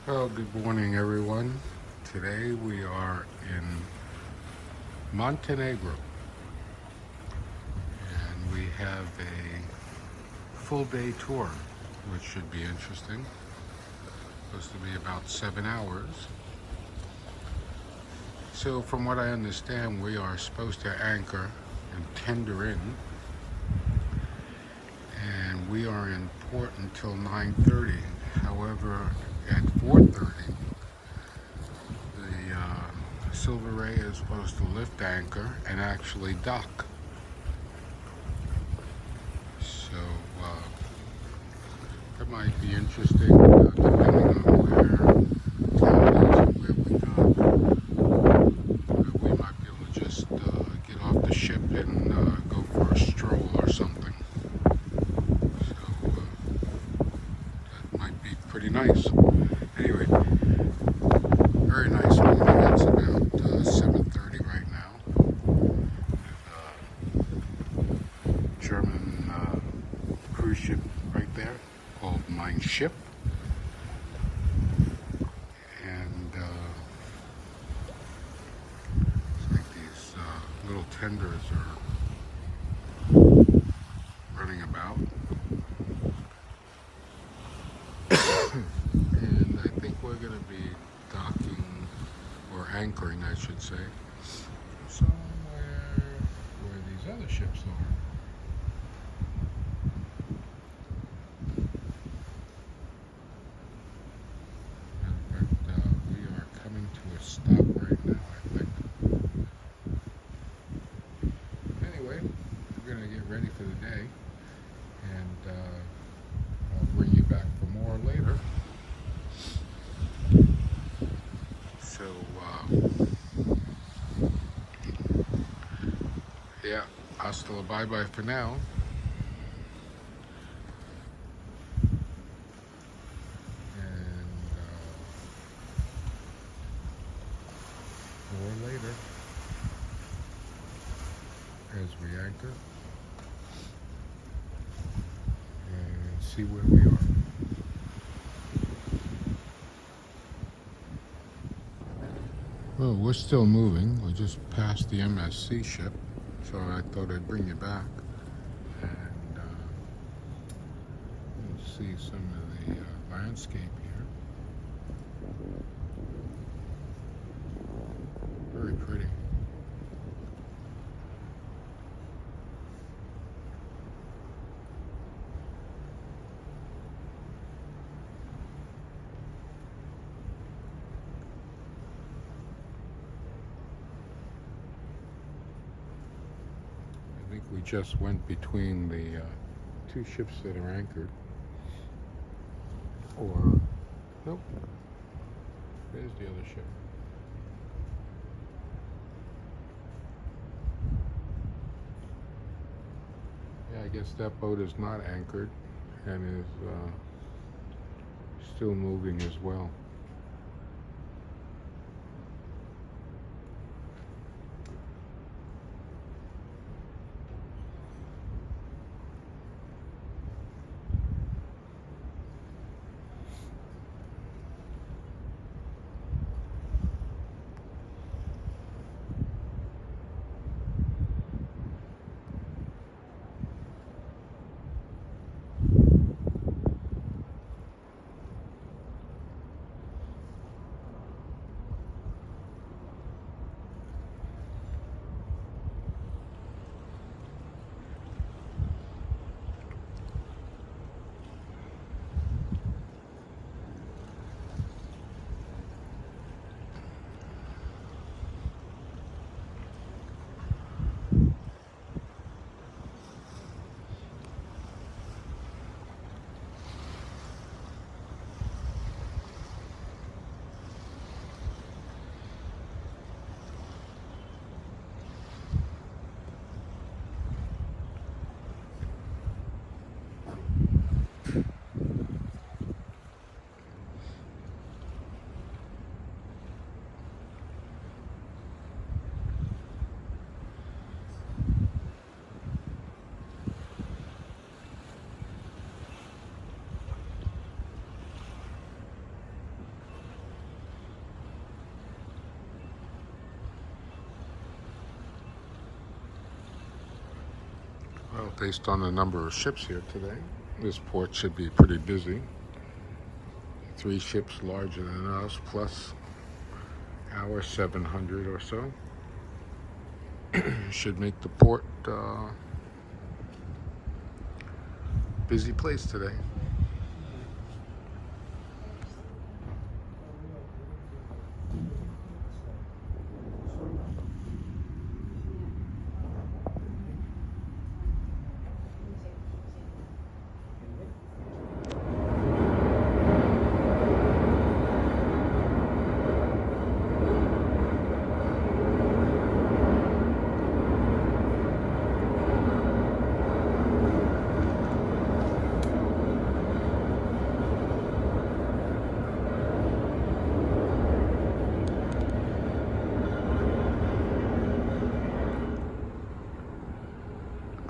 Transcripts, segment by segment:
Well, good morning, everyone. Today we are in Montenegro and we have a full day tour, which should be interesting. Supposed to be about 7 hours. So, from what I understand, we are supposed to anchor and tender in, and we are in port until 9:30. However, at 4:30, the Silversea is supposed to lift anchor and actually dock. So that might be interesting, depending on where town is and where we go. We might be able to just get off the ship and go for a stroll or something. So that might be pretty nice. Anyway, very nice morning. It's about 7:30 right now. German cruise ship right there called Mein Ship, and it's like these little tenders are running about, and I think we're going to be docking or anchoring, I should say, somewhere where these other ships are. We are coming to a stop right now, I think. Anyway, we're going to get ready for the day, and I'll bring you back for more later. So, yeah, hasta la bye-bye for now. And more later as we anchor and see where we are. Well, we're still moving. We just passed the MSC ship, so I thought I'd bring you back and you'll see some of the landscape here. Very pretty. I think we just went between the two ships that are anchored. Or, nope, there's the other ship. Yeah, I guess that boat is not anchored and is still moving as well. based on the number of ships here today, this port should be pretty busy. 3 ships larger than us, plus our 700 or so. Should make the port busy place today.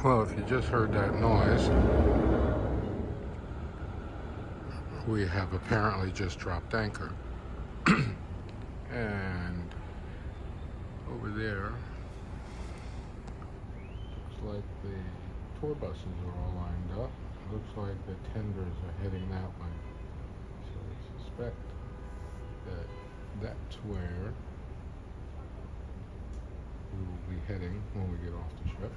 Well, if you just heard that noise, we have apparently just dropped anchor. And over there, looks like the tour buses are all lined up. It looks like the tenders are heading that way. So I suspect that that's where we will be heading when we get off the ship.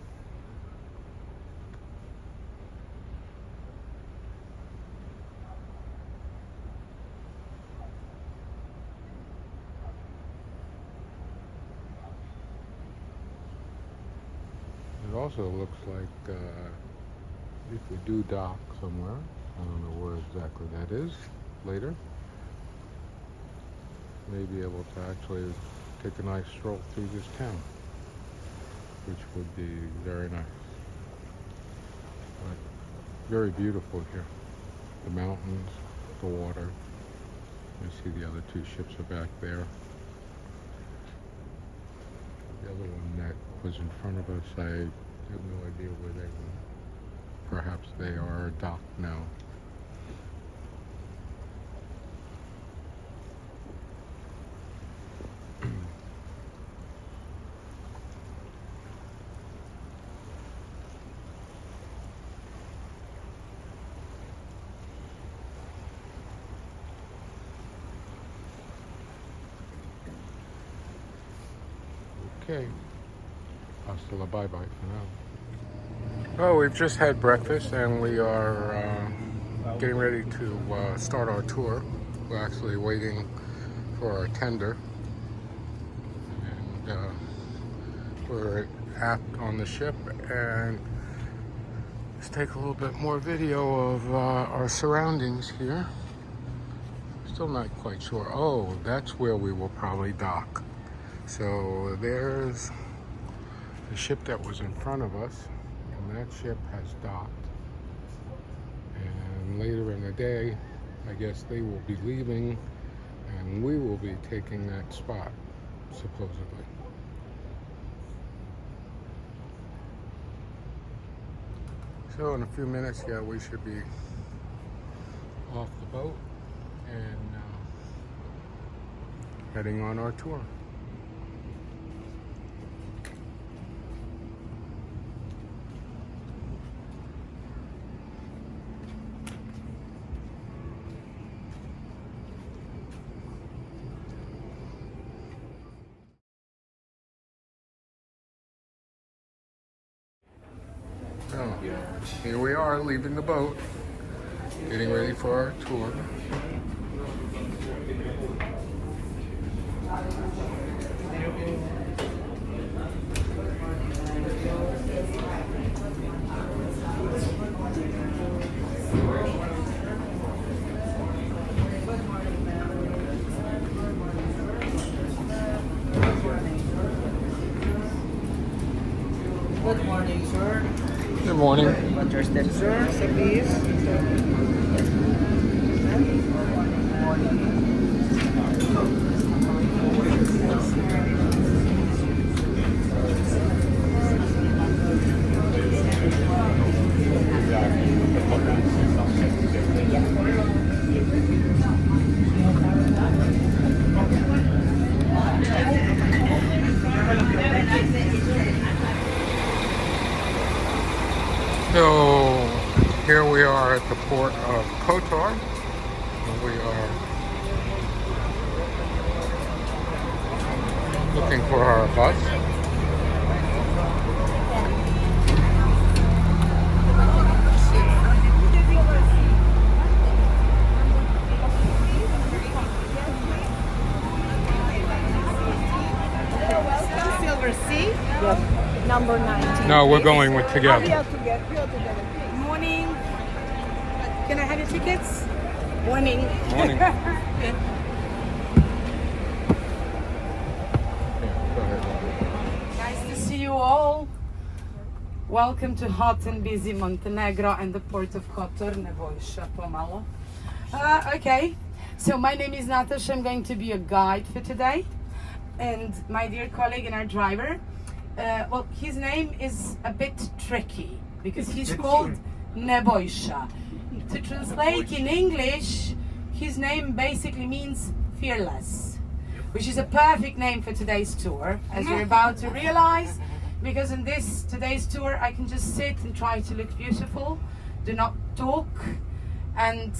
It also looks like if we do dock somewhere, I don't know where exactly that is later, may be able to actually take a nice stroll through this town, which would be very nice. But very beautiful here. The mountains, the water. You see the other 2 ships are back there. The other one that was in front of us, I have no idea where they went. Perhaps they are docked now. Okay. Hasta la bye-bye for now. Well, we've just had breakfast and we are getting ready to start our tour. We're actually waiting for our tender. And we're aft on the ship, and let's take a little bit more video of our surroundings here. Still not quite sure. Oh, that's where we will probably dock. So there's the ship that was in front of us, and that ship has docked. And later in the day, I guess they will be leaving, and we will be taking that spot, supposedly. So in a few minutes, yeah, we should be off the boat and heading on our tour. Oh, here we are leaving the boat, getting ready for our tour. Good morning, sir. Good morning. What's your step, sir? Please. are at the port of Kotor. And we are looking for our bus. Silversea? Yes, number 19. No, we're going with We together. are together. We are together. Morning. Can I have your tickets? Morning. Morning. Yeah, go ahead. Nice to see you all. Welcome to hot and busy Montenegro and the port of Kotor. Ne bojiš pomalo. Okay, so my name is Natasha. I'm going to be a guide for today. And my dear colleague and our driver, well, his name is a bit tricky because he's called Nebojša. To translate in English, his name basically means fearless, which is a perfect name for today's tour, as you're about to realize, because in this today's tour I can just sit and try to look beautiful, do not talk, and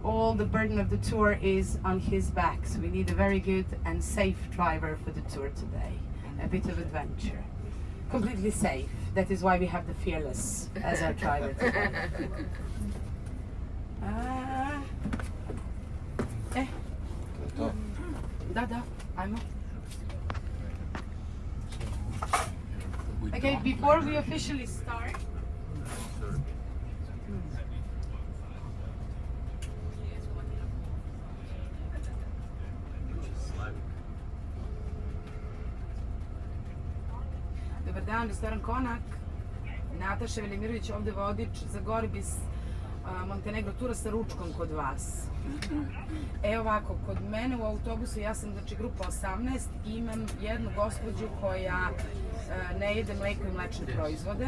all the burden of the tour is on his back. So we need a very good and safe driver for the tour today. A bit of adventure. Completely safe. That is why we have the fearless as our driver today. Da, ajmo. Okay, before we officially start, dobar dan, restoran Konak. Nataša Velimirović, ovdje vodič za Gorbis Montenegro tura sa ručkom kod vas. Evo ovako, kod mene u autobusu, ja sam znači grupa 18, imam jednu gospođu koja ne jede mleko i mlečne proizvode.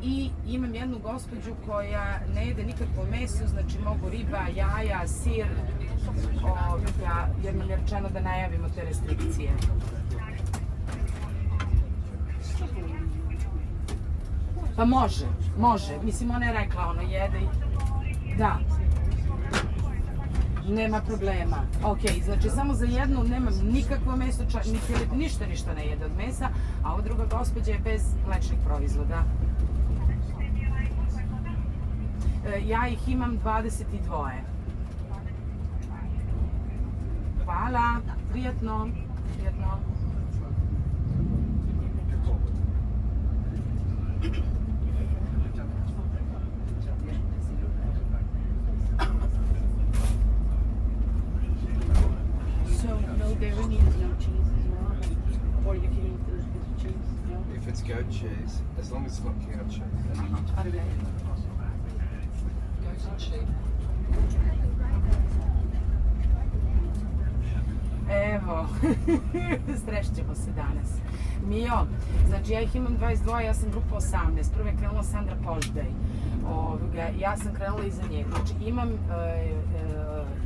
I imam jednu gospođu koja ne jede nikakvo meso, znači mogu riba, jaja, sir, jer nam je rečeno da najavimo te restrikcije. Pa može. Mislim, ona je rekla, ono jede i... Da. Nema problema. Ok, znači samo za jednu nemam nikakvo meso, ništa ne jede od mesa, a ova druga gospođa je bez mlečnih proizvoda. Ja ih imam 22. Hvala, prijetno. Dairy means no cheese as well, or you can eat the cheese. No. If it's goat cheese, as long as it's not cow cheese. Okay. Evo, strešćemo se danas. Mio, znači ja ih imam 22, ja sam grupa 18. Prvo je krenula Sandra Poždej. Ja sam krenula iza nje. Znači imam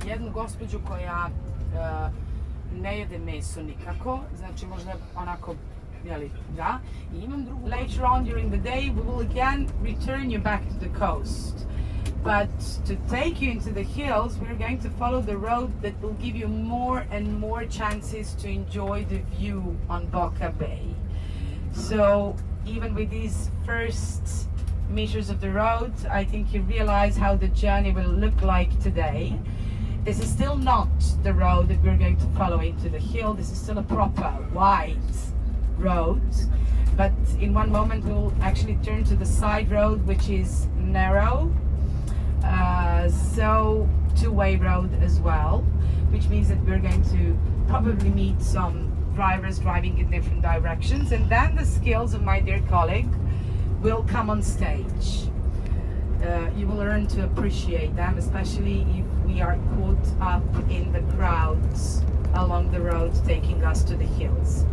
jednu gospođu koja ne jede meso nikako, znači možda onako, jeli, da. I imam drugu. Later on during the day we will again return you back to the coast. But to take you into the hills, we're going to follow the road that will give you more and more chances to enjoy the view on Boca Bay. So even with these first meters of the road, I think you realize how the journey will look like today. This is still not the road that we're going to follow into the hill. This is still a proper wide road. But in one moment we'll actually turn to the side road, which is narrow. So two-way road as well, which means that we're going to probably meet some drivers driving in different directions, and then the skills of my dear colleague will come on stage. You will learn to appreciate them, especially if we are caught up in the crowds along the road taking us to the hills.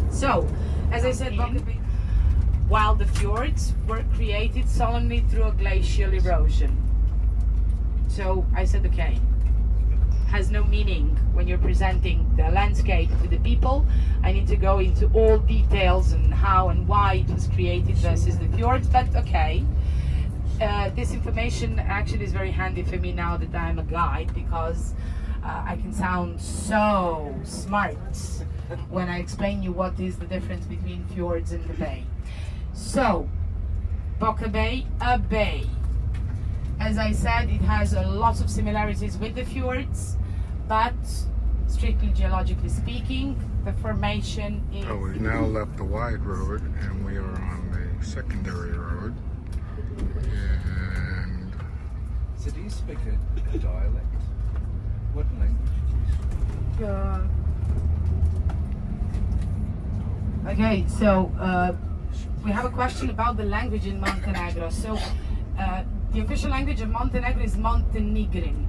So, as I said, while the fjords were created solely through a glacial erosion. So I said, okay, has no meaning when you're presenting the landscape to the people. I need to go into all details and how and why it was created versus the fjords, but okay. this information actually is very handy for me now that I'm a guide, because I can sound so smart when I explain you what is the difference between fjords and the bay. So, Boca Bay, a bay. As I said, it has a lot of similarities with the fjords, but strictly geologically speaking, the formation is... Oh, we've now left the wide road and we are on the secondary road. And So do you speak a dialect? What language do you speak? Okay, so we have a question about the language in Montenegro. So the official language of Montenegro is Montenegrin.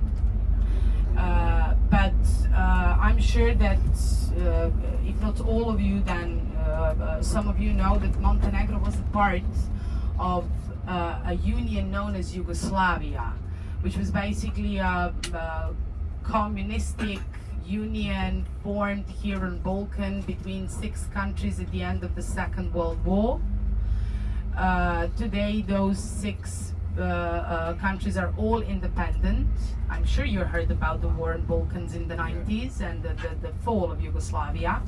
But I'm sure that if not all of you, then some of you know that Montenegro was a part of a union known as Yugoslavia, which was basically a communistic union formed here in Balkan between 6 countries at the end of the Second World War. Today those 6 countries are all independent. I'm sure you heard about the war in Balkans in the 90s and the fall of Yugoslavia.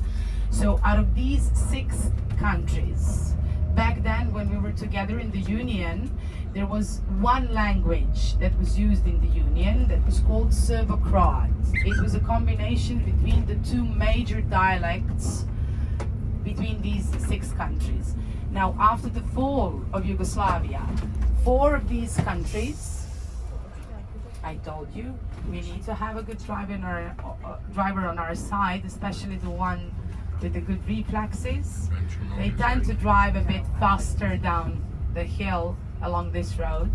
So out of these 6 countries, back then when we were together in the Union, there was one language that was used in the Union that was called Serbo-Croat. It was a combination between the 2 major dialects between these 6 countries. Now, after the fall of Yugoslavia, 4 of these countries, I told you, we need to have a good driver on our side, especially the one with the good reflexes. They tend to drive a bit faster down the hill along this road.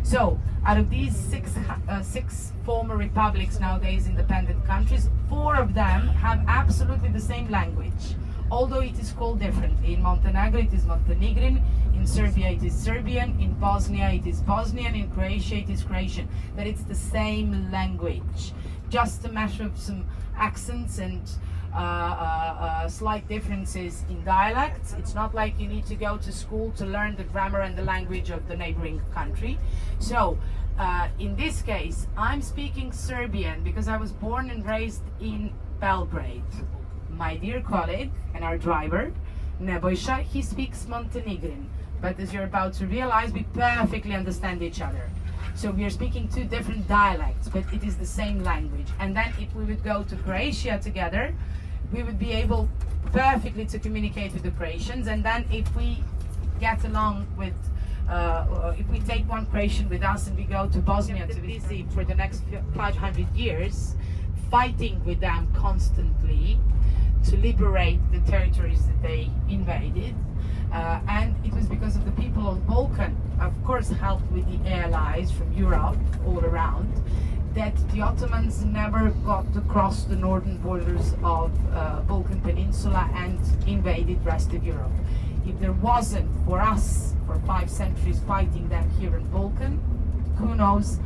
So, out of these 6 former republics, nowadays independent countries, 4 of them have absolutely the same language, although it is called differently. In Montenegro it is Montenegrin, in Serbia it is Serbian, in Bosnia it is Bosnian, in Croatia it is Croatian, but it's the same language, just a matter of some accents and slight differences in dialects. It's not like you need to go to school to learn the grammar and the language of the neighboring country. So in this case I'm speaking Serbian because I was born and raised in Belgrade. My dear colleague and our driver, Nebojša, he speaks Montenegrin, but as you're about to realize, we perfectly understand each other. So we are speaking 2 different dialects, but it is the same language. And then if we would go to Croatia together, we would be able perfectly to communicate with the Croatians. And then if we get along with, if we take one Croatian with us and we go to Bosnia to be busy for the next 500 years, fighting with them constantly to liberate the territories that they invaded. And it was because of the people of Balkan, of course helped with the allies from Europe all around, that the Ottomans never got to cross the northern borders of Balkan Peninsula and invaded rest of Europe. If there wasn't for us for 5 centuries fighting them here in Balkan, who knows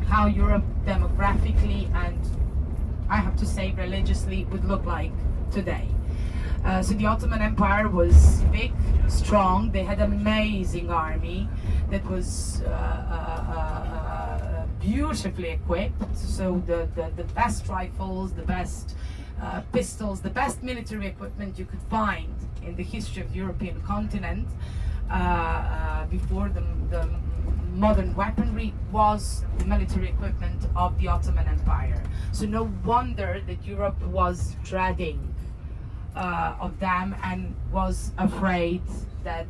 how Europe demographically and I have to say religiously would look like today. So the Ottoman Empire was big, strong. They had an amazing army that was beautifully equipped. So the best rifles, the best pistols, the best military equipment you could find in the history of the European continent before the modern weaponry was the military equipment of the Ottoman Empire. So no wonder that Europe was dreading of them and was afraid that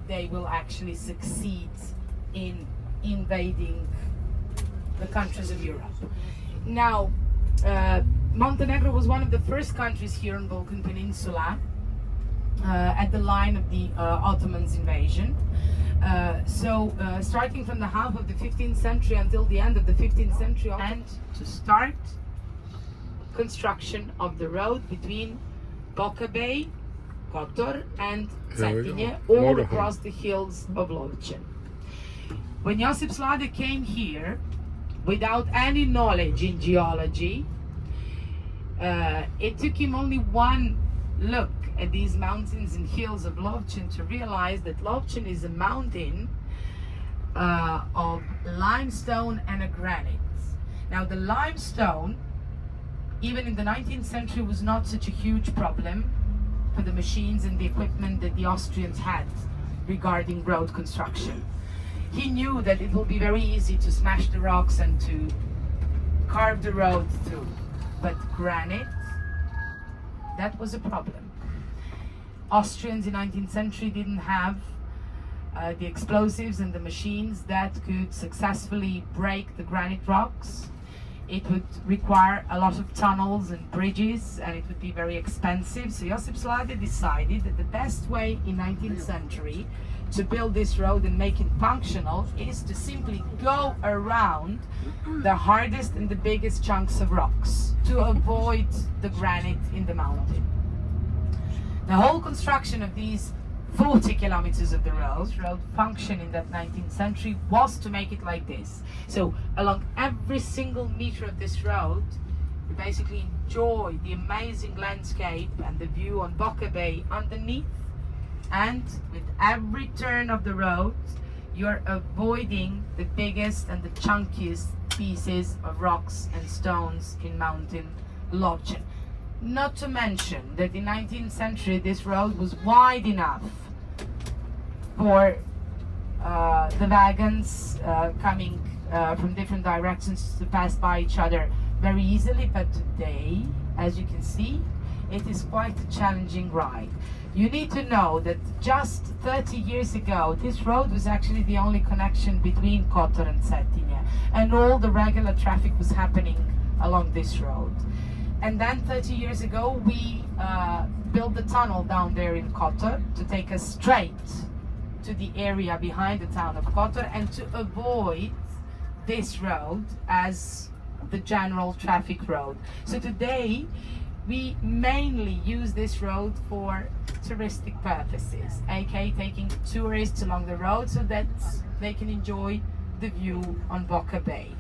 they will actually succeed in invading the countries of Europe. Now, Montenegro was one of the first countries here in Balkan Peninsula at the line of the Ottomans' invasion. Starting from the half of the 15th century until the end of the 15th century, and to start construction of the road between Boca Bay, Kotor and Cetinje, all across the hills of Lovćen. When Josip Slade came here, without any knowledge in geology, it took him only one look at these mountains and hills of Lovćen to realize that Lovćen is a mountain of limestone and a granite. Now the limestone, even in the 19th century, was not such a huge problem for the machines and the equipment that the Austrians had regarding road construction. He knew that it will be very easy to smash the rocks and to carve the road through, but granite, that was a problem. Austrians in 19th century didn't have the explosives and the machines that could successfully break the granite rocks. It would require a lot of tunnels and bridges, and it would be very expensive. So Josip Slade decided that the best way in 19th century to build this road and make it functional is to simply go around the hardest and the biggest chunks of rocks to avoid the granite in the mountain. The whole construction of these 40 kilometers of the road function in that 19th century was to make it like this. So along every single meter of this road, you basically enjoy the amazing landscape and the view on Boca Bay underneath, and with every turn of the road, you're avoiding the biggest and the chunkiest pieces of rocks and stones in mountain lodging. Not to mention that in 19th century this road was wide enough for the wagons coming from different directions to pass by each other very easily, but today, as you can see, it is quite a challenging ride. You need to know that just 30 years ago, this road was actually the only connection between Kotor and Cetinje, and all the regular traffic was happening along this road. And then 30 years ago, we built the tunnel down there in Kotor to take us straight to the area behind the town of Kotor and to avoid this road as the general traffic road. So today, we mainly use this road for touristic purposes, aka taking tourists along the road so that they can enjoy the view on Boca Bay.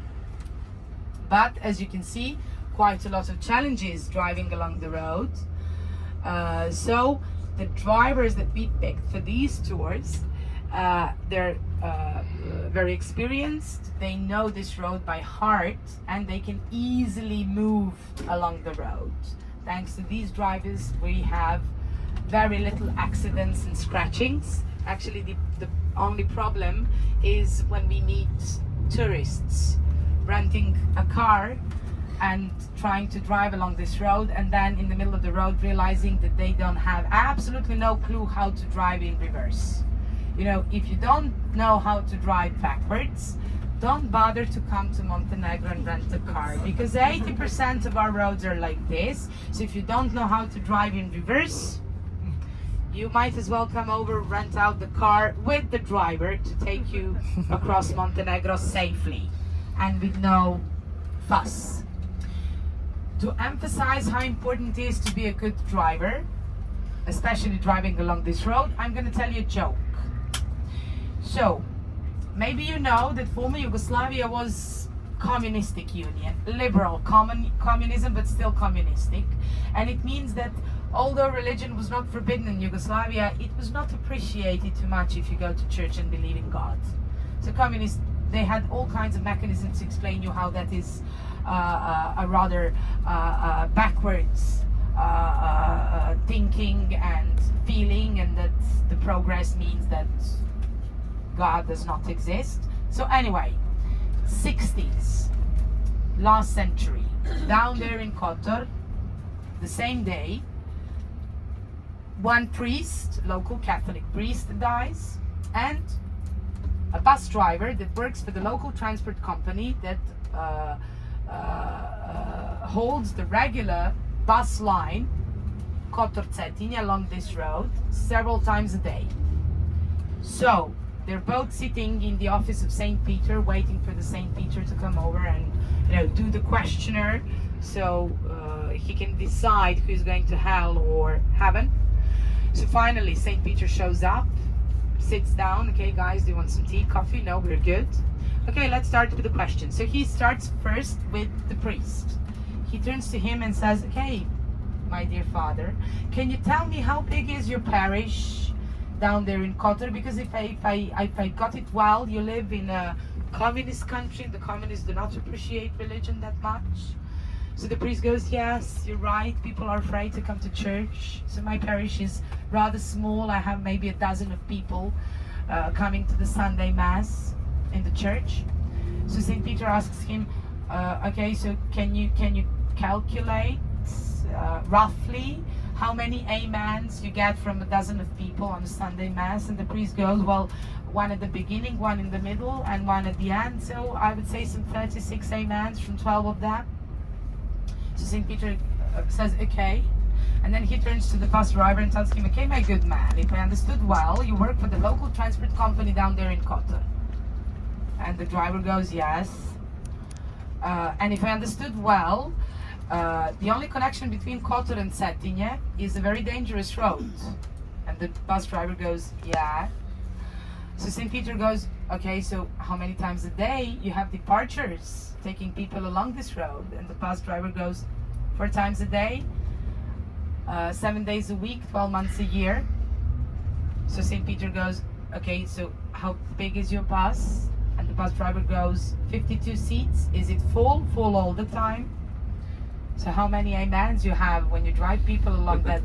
But as you can see, quite a lot of challenges driving along the road. So the drivers that we picked for these tours, they're very experienced, they know this road by heart, and they can easily move along the road. Thanks to these drivers, we have very little accidents and scratchings. Actually, the only problem is when we meet tourists renting a car and trying to drive along this road, and then in the middle of the road realizing that they don't have absolutely no clue how to drive in reverse. You know, if you don't know how to drive backwards, don't bother to come to Montenegro and rent a car, because 80% of our roads are like this. So if you don't know how to drive in reverse, you might as well come over, rent out the car with the driver to take you across Montenegro safely and with no fuss. To emphasize how important it is to be a good driver, especially driving along this road, I'm going to tell you a joke. So, maybe you know that former Yugoslavia was communistic union, liberal communism, but still communistic. And it means that although religion was not forbidden in Yugoslavia, it was not appreciated too much if you go to church and believe in God. So communists, they had all kinds of mechanisms to explain you how that is a rather backwards thinking and feeling, and that the progress means that God does not exist. So anyway, 60s, last century, down there in Kotor, the same day, one priest, local Catholic priest, dies, and a bus driver that works for the local transport company that holds the regular bus line Kotor-Cetinje along this road several times a day. So they're both sitting in the office of St. Peter, waiting for the St. Peter to come over and, you know, do the questionnaire, so he can decide who's going to hell or heaven. So finally, St. Peter shows up, sits down. Okay, guys, do you want some tea, coffee? No, we're good. Okay, let's start with the question. So he starts first with the priest. He turns to him and says, okay, my dear father, can you tell me how big is your parish? down there in Kotor, because if I got it well, you live in a communist country, and the communists do not appreciate religion that much. So the priest goes, yes, you're right, people are afraid to come to church. So my parish is rather small. I have maybe a dozen of people coming to the Sunday Mass in the church. So St. Peter asks him, okay, so can you calculate roughly how many amens you get from a dozen of people on a Sunday Mass? And the priest goes, well, one at the beginning, one in the middle, and one at the end. So I would say some 36 amens from 12 of them. So St. Peter says, okay. And then he turns to the bus driver and tells him, okay, my good man, if I understood well, you work for the local transport company down there in Kotor. And the driver goes, yes. And if I understood well, the only connection between Kotor and Cetinje is a very dangerous road. And the bus driver goes, yeah. So St. Peter goes, okay, so how many times a day you have departures taking people along this road? And the bus driver goes, 4 times a day, 7 days a week, 12 months a year. So St. Peter goes, okay, so how big is your bus? And the bus driver goes, 52 seats. Is it full? Full all the time. So how many amens you have when you drive people along that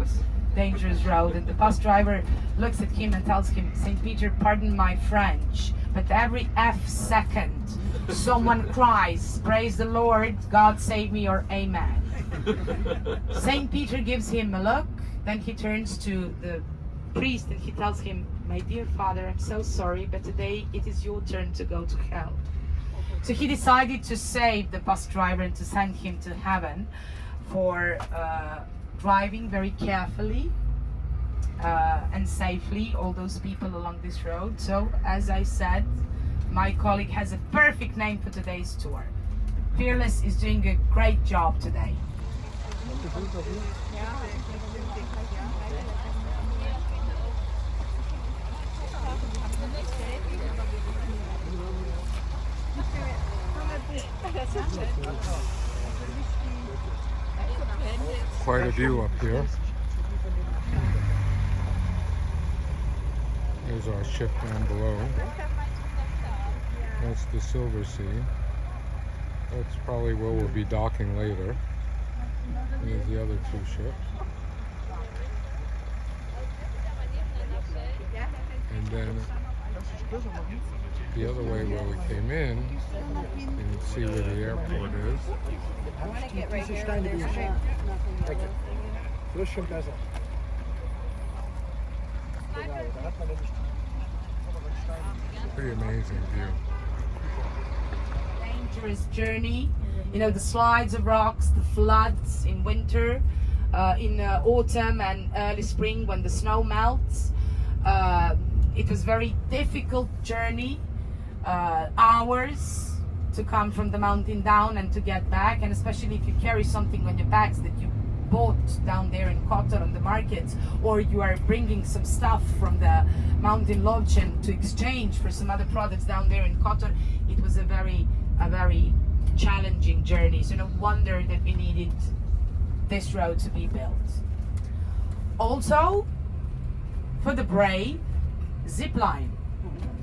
dangerous road? And the bus driver looks at him and tells him, St. Peter, pardon my French, but every F second someone cries, praise the Lord, God save me, or amen. St. Peter gives him a look, then he turns to the priest and he tells him, my dear father, I'm so sorry, but today it is your turn to go to hell. So he decided to save the bus driver and to send him to heaven for driving very carefully and safely all those people along this road. So as I said, my colleague has a perfect name for today's tour. Fearless is doing a great job today. Quite a view up here. There's our ship down below. That's the Silversea. That's probably where we'll be docking later. There's the other 2 ships. And then the other way where we came in, you can see where the airport is. Pretty amazing view. Dangerous journey, you know, the slides of rocks, the floods in winter, in autumn and early spring when the snow melts. It was very difficult journey, hours to come from the mountain down and to get back, and especially if you carry something on your backs that you bought down there in Kotor on the market, or you are bringing some stuff from the mountain lodging to exchange for some other products down there in Kotor. It was a very challenging journey, so no wonder that we needed this road to be built. Also, for the brave, zip line.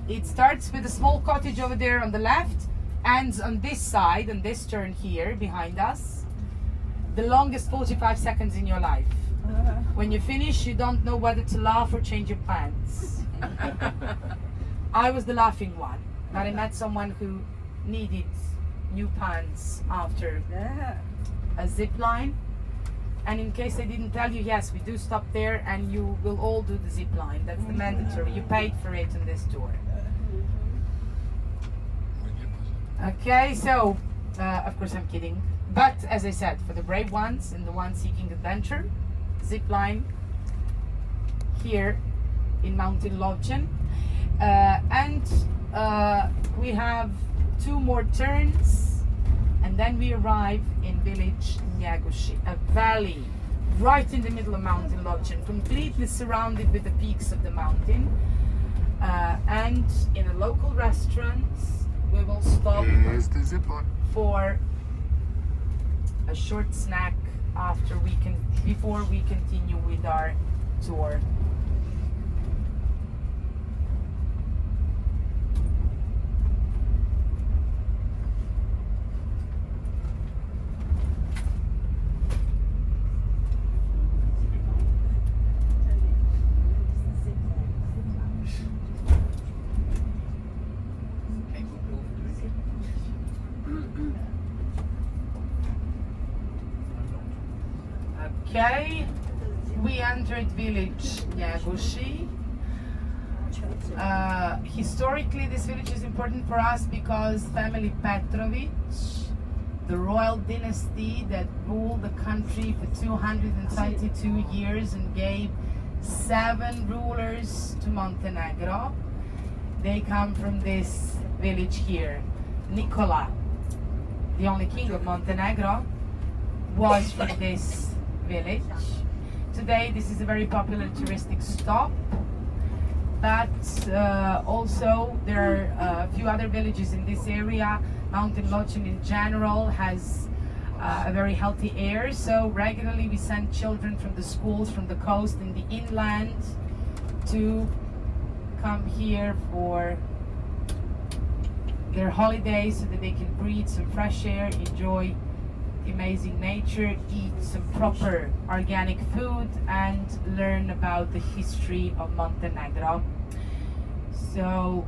It starts with a small cottage over there on the left, ends on this side, on this turn here behind us. The longest 45 seconds in your life. When you finish, you don't know whether to laugh or change your pants. I was the laughing one, but I met someone who needed new pants after a zip line. And in case I didn't tell you, yes, we do stop there and you will all do the zip line. That's the mandatory. You paid for it on this tour. Okay, so, of course I'm kidding. But as I said, for the brave ones and the ones seeking adventure, zip line here in Mountain Lodgen. And we have 2 more turns, and then we arrive in village Nyagushi, a valley right in the middle of Mountain Lodgen, completely surrounded with the peaks of the mountain. And in a local restaurant, we will stop for a short snack before we continue with our tour. Okay, we entered village Njegoši. Historically, this village is important for us because family Petrovic, the royal dynasty that ruled the country for 222 years and gave 7 rulers to Montenegro, they come from this village here. Nicola, the only king of Montenegro, was from this village. Today this is a very popular touristic stop, but also there are a few other villages in this area. Mountain Lochin in general has a very healthy air, so regularly we send children from the schools from the coast and the inland to come here for their holidays so that they can breathe some fresh air, enjoy the amazing nature, eat some proper organic food, and learn about the history of Montenegro. So,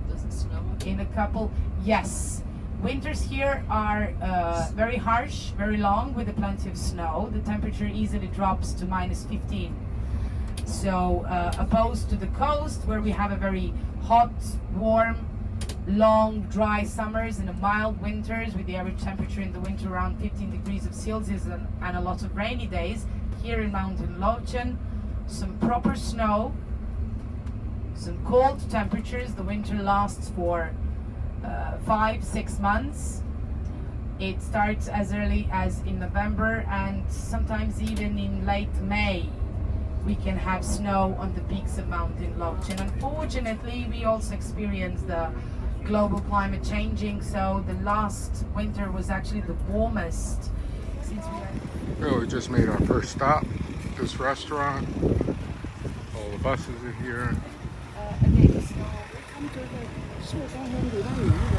Does it snow? in a couple, yes. Winters here are very harsh, very long, with plenty of snow. The temperature easily drops to -15. So, opposed to the coast, where we have a very hot, warm, long, dry summers and a mild winters, with the average temperature in the winter around 15 degrees of Celsius and a lot of rainy days. Here in Mountain Lochin, some proper snow, some cold temperatures. The winter lasts for 5-6 months. It starts as early as in November, and sometimes even in late May we can have snow on the peaks of Mountain Lochin. Unfortunately, we also experience the global climate changing, so the last winter was actually the warmest since we Well, we just made our first stop. This restaurant. All the buses are here. Okay, so we come to the 寿山温度单元的。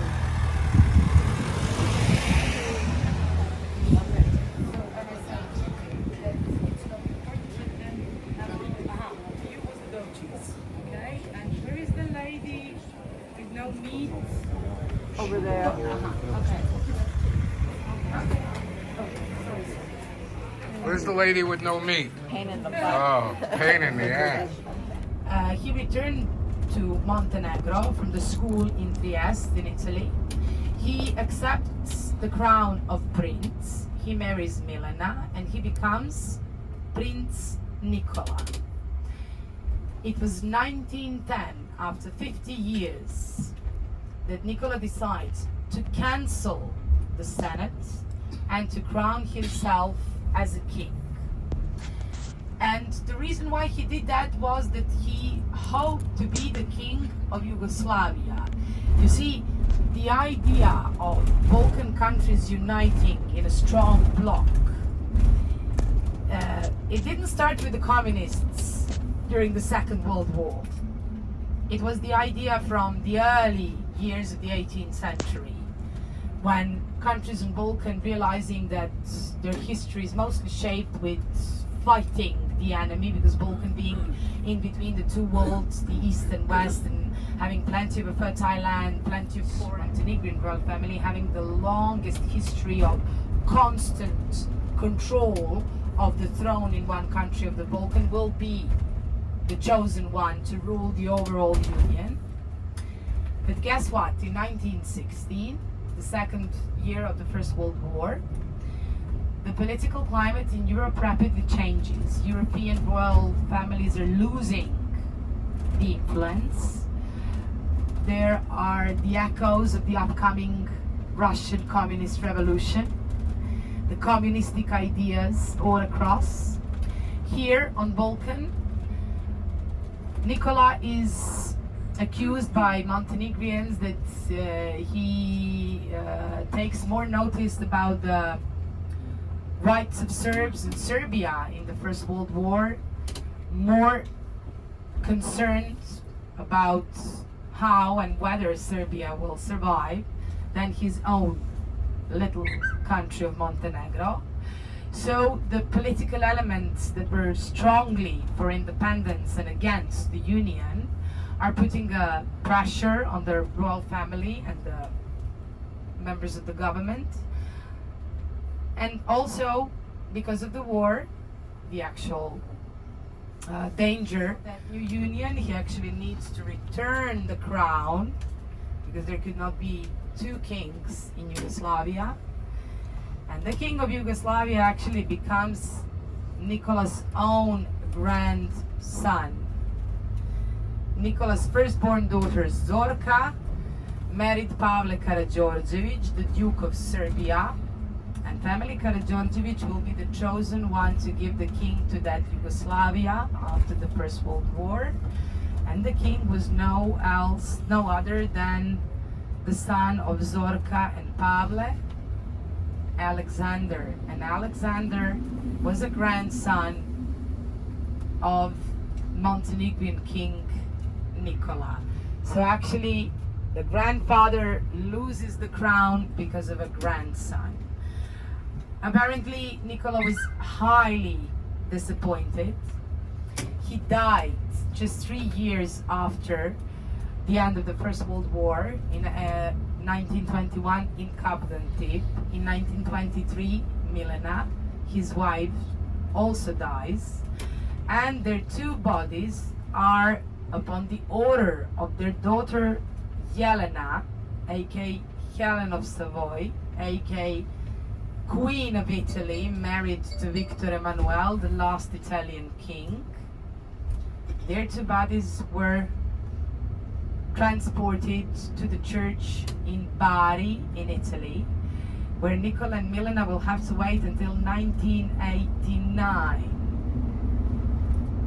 Okay, and where is the lady with no meat? Over there. Okay. Where's the lady with no meat? Pain in the butt. Oh, pain in the ass. He returned to Montenegro from the school in Trieste in Italy. He accepts the crown of prince. He marries Milena and he becomes Prince Nicola. It was 1910, after 50 years, that Nicola decides to cancel the Senate and to crown himself as a king. And the reason why he did that was that he hoped to be the king of Yugoslavia. You see, the idea of Balkan countries uniting in a strong bloc, it didn't start with the communists during the Second World War. It was the idea from the early years of the 18th century, when countries in Balkan, realizing that their history is mostly shaped with fighting the enemy, because Balkan being in between the two worlds, the east and west, and having plenty of a fertile land, plenty of poor Montenegrin royal family, having the longest history of constant control of the throne in one country of the Balkan, will be the chosen one to rule the overall union. But guess what? In 1916, the second year of the First World War, the political climate in Europe rapidly changes. European royal families are losing the influence. There are the echoes of the upcoming Russian communist revolution, the communistic ideas all across. Here on Balkan, Nicola is accused by Montenegrians that he takes more notice about the rights of Serbs in Serbia in the First World War, more concerned about how and whether Serbia will survive than his own little country of Montenegro. So the political elements that were strongly for independence and against the union are putting a pressure on the royal family and the members of the government. And also because of the war, the actual danger, that new union, he actually needs to return the crown because there could not be two kings in Yugoslavia. And the king of Yugoslavia actually becomes Nicola's own grandson. Nicola's firstborn daughter Zorka married Pavle Karađorđević, the Duke of Serbia, and family Karađorđević will be the chosen one to give the king to that Yugoslavia after the First World War. And the king was no other than the son of Zorka and Pavle, Alexander. And Alexander was a grandson of Montenegrin king Nicola. So actually the grandfather loses the crown because of a grandson. Apparently Nicola was highly disappointed. He died just 3 years after the end of the First World War in 1921 in Kapdantip. In 1923, Milena, his wife, also dies, and their two bodies are upon the order of their daughter Jelena, aka Helen of Savoy, aka Queen of Italy, married to Victor Emmanuel, the last Italian king. Their two bodies were transported to the church in Bari in Italy, where Nicola and Milena will have to wait until 1989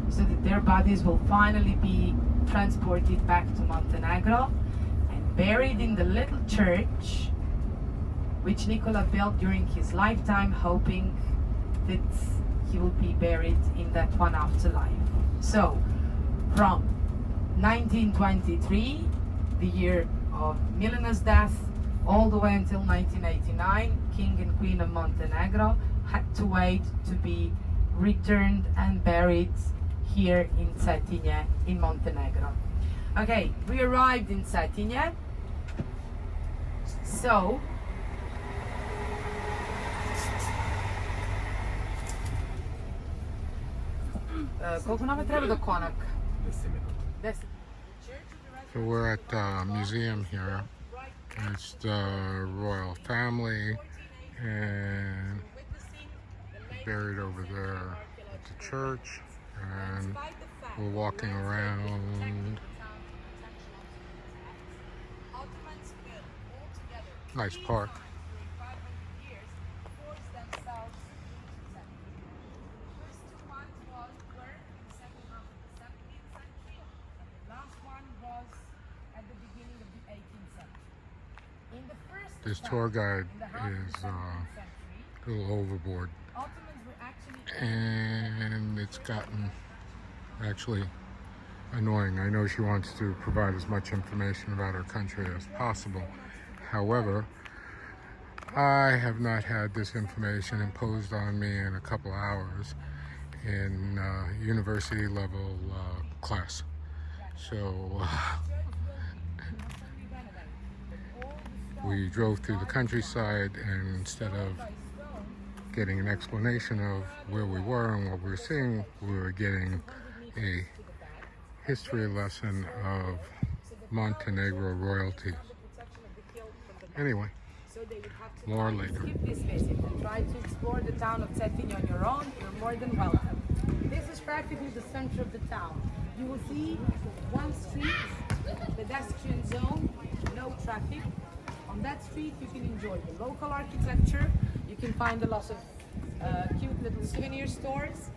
so that their bodies will finally be transported back to Montenegro and buried in the little church which Nicola built during his lifetime, hoping that he will be buried in that one afterlife. So from 1923, the year of Milena's death, all the way until 1989, King and Queen of Montenegro had to wait to be returned and buried here in Cetinje in Montenegro. Okay, we arrived in Cetinje. So koliko nama treba do Konak? 10. So we're at the museum here. It's the royal family, and buried over there at the church, and we're walking around. Nice park. This tour guide is a little overboard, and it's gotten actually annoying. I know she wants to provide as much information about her country as possible. However, I have not had this information imposed on me in a couple hours in university level class. So we drove through the countryside, and instead of getting an explanation of where we were and what we were seeing, we were getting a history lesson of Montenegro royalty. Anyway, more later. Skip this visit and try to explore the town of Cetinje on your own. You're more than welcome. This is practically the center of the town. You will see one street, pedestrian zone, no traffic. On that street you can enjoy the local architecture. You can find a lot of cute little souvenir stores.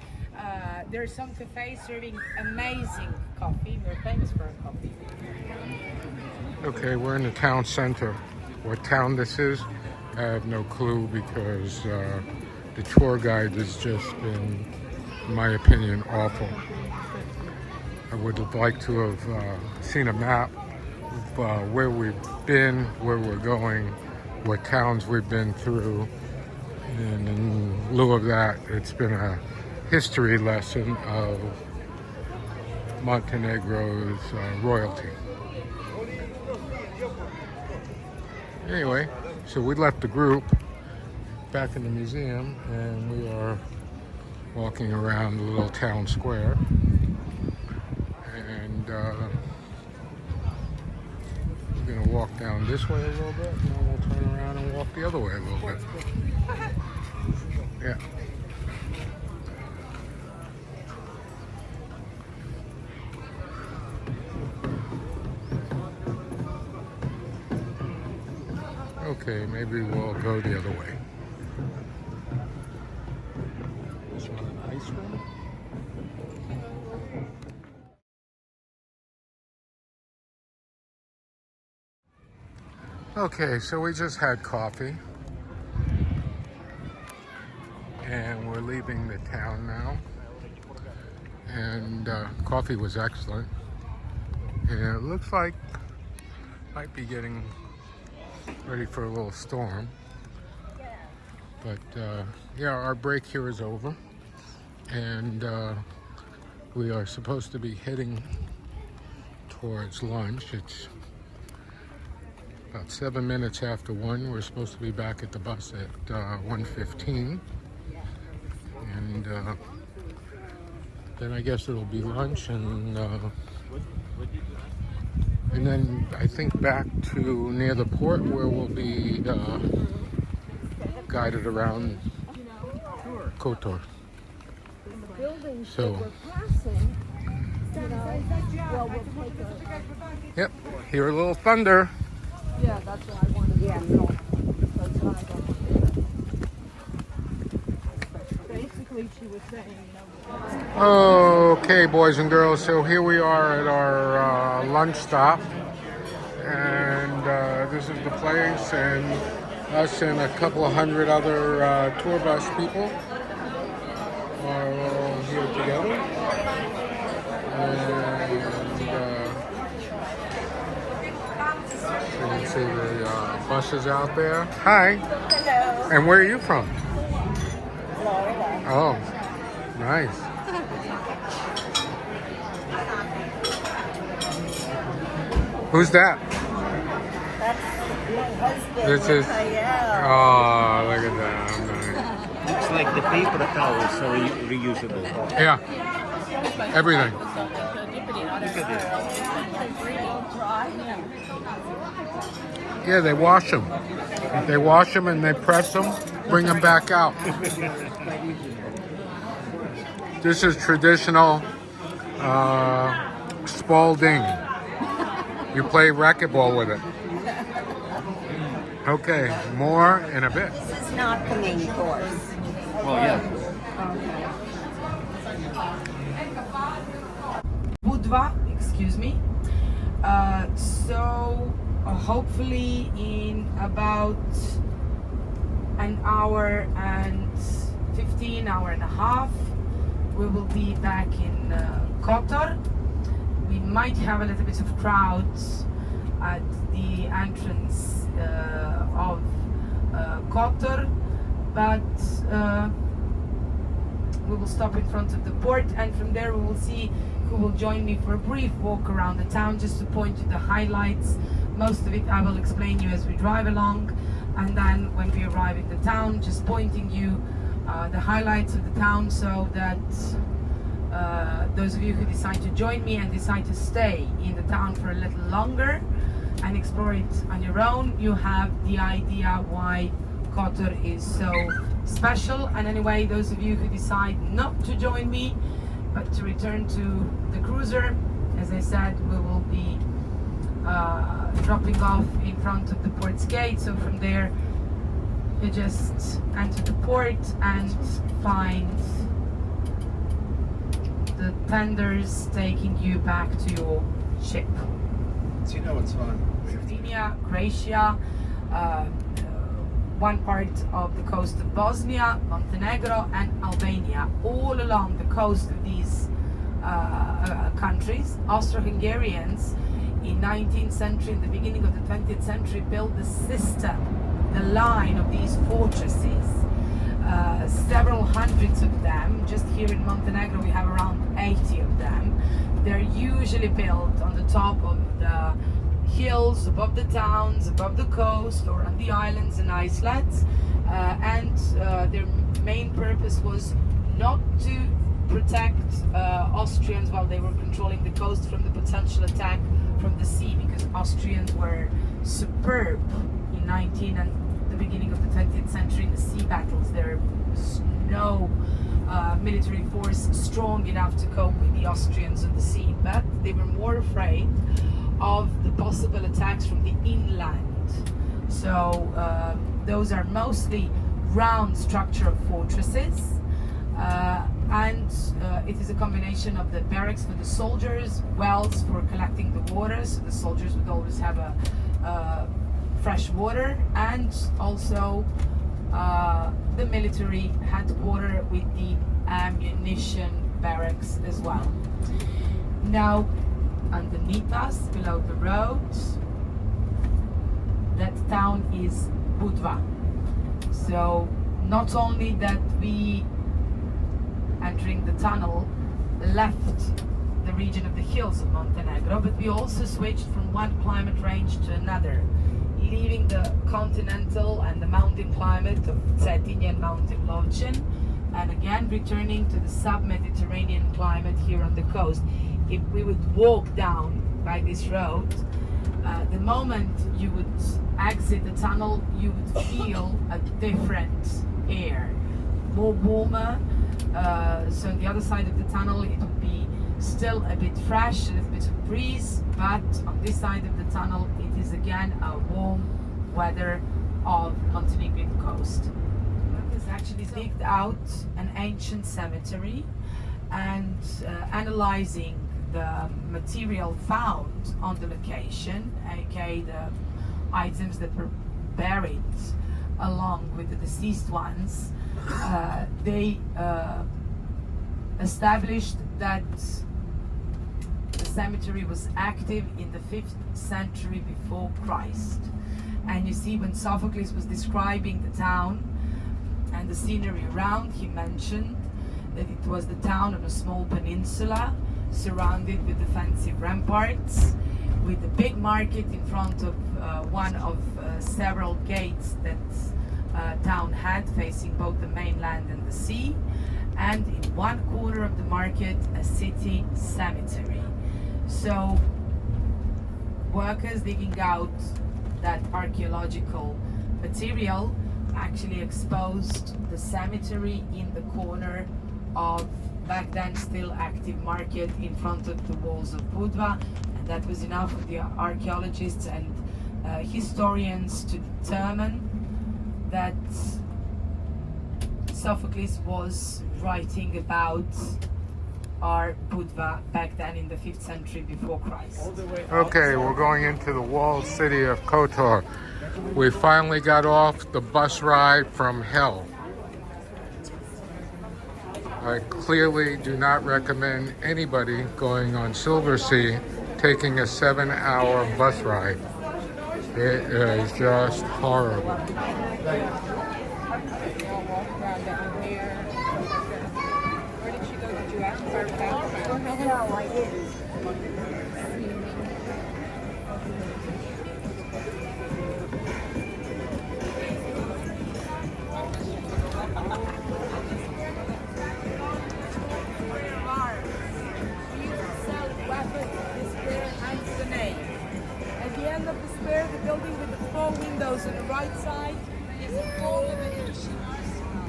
There are some cafes serving amazing coffee. We're famous for our coffee. Okay, we're in the town center. What town this is, I have no clue, because the tour guide has just been, in my opinion, awful. I would have liked to have seen a map of where we've been, where we're going, what towns we've been through. And in lieu of that, it's been a history lesson of Montenegro's royalty. Anyway, so we left the group back in the museum, and we are walking around the little town square. And we're going to walk down this way a little bit, and then we'll turn around and walk the other way a little bit. Yeah. Okay, maybe we'll go the other way. This one, an ice cream? Okay, so we just had coffee. And we're leaving the town now. And coffee was excellent. And it looks like might be getting ready for a little storm. But yeah, our break here is over. And we are supposed to be heading towards lunch. It's about 7 minutes after 1. We're supposed to be back at the bus at 1:15. And then I guess it'll be lunch, and then I think back to near the port where we'll be guided around Kotor. So, yep, hear a little thunder. Yeah, that's what I wanted to know. That's what I got. Basically, she was saying, Okay, boys and girls, so here we are at our lunch stop, and this is the place, and us and a couple of hundred other tour bus people are all here together. And you can see the buses out there. Hi. hello, And where are you from? Florida. Oh, nice. Who's that? That's my husband. This is. Rafael. Oh, look at that. Nice. It's like the paper towels are reusable. Yeah. Everything. Yeah, they wash them. They wash them and they press them, bring them back out. This is traditional Spalding. You play racquetball with it. Okay, more in a bit. This is not the main course. Oh yeah. Budva, excuse me. So hopefully in about an hour and 15, hour and a half, we will be back in Kotor. We might have a little bit of crowds at the entrance of Kotor, but we will stop in front of the port, and from there we will see who will join me for a brief walk around the town, just to point to the highlights. Most of it I will explain you as we drive along, and then when we arrive in the town, just pointing you the highlights of the town, so that those of you who decide to join me and decide to stay in the town for a little longer and explore it on your own, you have the idea why Kotor is so special. And anyway, those of you who decide not to join me but to return to the cruiser, as I said, we will be dropping off in front of the port's gate. So from there you just enter the port and find the tenders taking you back to your ship. So you know what's fun? Sardinia, Croatia, one part of the coast of Bosnia, Montenegro and Albania, all along the coast of these countries. Austro-Hungarians in 19th century, in the beginning of the 20th century, built the system, the line of these fortresses. Several hundreds of them. Just here in Montenegro we have around 80 of them. They're usually built on the top of the hills, above the towns, above the coast, or on the islands and islets. and their main purpose was not to protect Austrians while they were controlling the coast from the potential attack from the sea, because Austrians were superb in 19 and the beginning of the 20th century in the sea battles. There was no military force strong enough to cope with the Austrians on the sea, but they were more afraid of the possible attacks from the inland. So those are mostly round structure of fortresses, and it is a combination of the barracks for the soldiers, wells for collecting the water, so the soldiers would always have a fresh water, and also the military headquarters with the ammunition barracks as well. Now, underneath us, below the road, that town is Budva. So not only that we, entering the tunnel, left the region of the hills of Montenegro, but we also switched from one climate range to another, leaving the continental and the mountain climate of Cetinje and Mountain Lovćen, and again returning to the sub-Mediterranean climate here on the coast. If we would walk down by this road, the moment you would exit the tunnel, you would feel a different air, more warmer. So on the other side of the tunnel, it would be still a bit fresh, a little bit of breeze, but on this side of the tunnel, it is again a warm weather of Montenegrin coast. Has actually digged out an ancient cemetery and analyzing the material found on the location, aka the items that were buried along with the deceased ones, they established that the cemetery was active in the 5th century before Christ. And you see, when Sophocles was describing the town and the scenery around, he mentioned that it was the town on a small peninsula surrounded with defensive ramparts, with a big market in front of one of several gates that town had, facing both the mainland and the sea, and in one corner of the market a city cemetery. So workers digging out that archaeological material actually exposed the cemetery in the corner of back then still active market in front of the walls of Budva, and that was enough for the archaeologists and historians to determine that Sophocles was writing about our Budva back then in the 5th century before Christ. Okay, we're going into the walled city of Kotor. We finally got off the bus ride from hell. I clearly do not recommend anybody going on Silversea taking a 7-hour bus ride. It is just horrible. Where did she go? Did you ask her about? No, I didn't. At the end of the square, the building with the 4 windows on the right side is a former Venetian arsenal.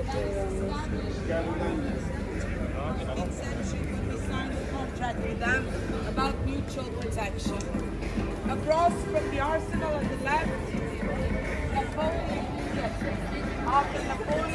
That was established in the 15th century when we signed a contract with them about mutual protection. Across from the arsenal on the left, Napoleon, after Napoleon